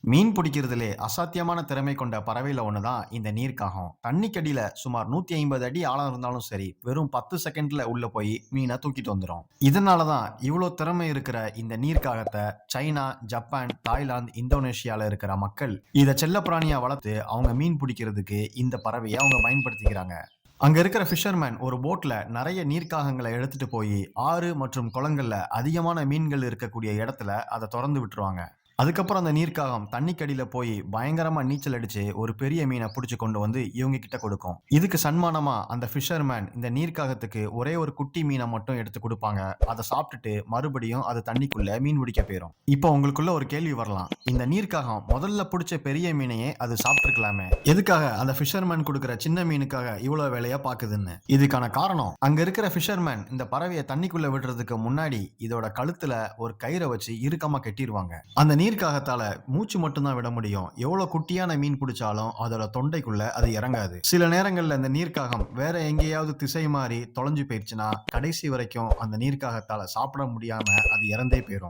மீன் பிடிக்கிறதுலே அசாத்தியமான திறமை கொண்ட பறவையில ஒண்ணுதான் இந்த நீர்க்காகம். தண்ணிக்கடியில சுமார் 150 அடி ஆழம் இருந்தாலும் சரி, வெறும் 10 செகண்ட்ல உள்ள போய் மீனை தூக்கிட்டு வந்துரும். இதனாலதான் இவ்வளோ திறமை இருக்கிற இந்த நீர்க்காகத்தை சைனா, ஜப்பான், தாய்லாந்து, இந்தோனேஷியால இருக்கிற மக்கள் இத செல்லப்பிராணியா வளர்த்து அவங்க மீன் பிடிக்கிறதுக்கு இந்த பறவையை அவங்க பயன்படுத்திக்கிறாங்க. அங்க இருக்கிற ஃபிஷர்மேன் ஒரு போட்ல நிறைய நீர்க்காகங்களை எடுத்துட்டு போய் ஆறு மற்றும் குளங்கள்ல அதிகமான மீன்கள் இருக்கக்கூடிய இடத்துல அதை திறந்து விட்டுருவாங்க. அதுக்கப்புறம் அந்த நீர்க்காகம் தண்ணிக்கடியில போய் பயங்கரமா நீச்சல் அடிச்சு ஒரு பெரிய மீனை பிடிச்சு கொண்டு வந்து இவங்க கிட்ட கொடுக்கும். இதுக்கு சன்மானமா அந்த ஃபிஷர்மேன் இந்த நீர்க்காகத்துக்கு ஒரே ஒரு குட்டி மீனை மட்டும் எடுத்து கொடுப்பாங்க. அதை சாப்பிட்டுட்டு மறுபடியும் அது தண்ணிக்குள்ள மீன் பிடிக்க போயிரும். இப்போ உங்களுக்குள்ள ஒரு கேள்வி வரலாம், இந்த நீர்க்காகம் முதல்ல பிடிச்ச பெரிய மீனையே அது சாப்பிட்டுருக்கலாமே, எதுக்காக அந்த ஃபிஷர்மேன் கொடுக்கிற சின்ன மீனுக்காக இவ்வளவு வேலையா பாக்குதுன்னு? இதுக்கான காரணம், அங்க இருக்கிற ஃபிஷர்மேன் இந்த பறவையை தண்ணிக்குள்ள விடுறதுக்கு முன்னாடி இதோட கழுத்துல ஒரு கயிறை வச்சு இறுக்கமா கட்டிடுவாங்க. அந்த நீர்க்காகத்தால மூச்சு மட்டும்தான் விட முடியும். எவ்வளவு குட்டியான மீன் பிடிச்சாலும் அதோட தொண்டைக்குள்ள அது இறங்காது. சில நேரங்கள்ல இந்த நீர்க்காகம் வேற எங்கேயாவது திசை மாறி தொலைஞ்சு போயிடுச்சுன்னா கடைசி வரைக்கும் அந்த நீர்க்காகத்தால சாப்பிட முடியாம அது இறந்தே போயிடும்.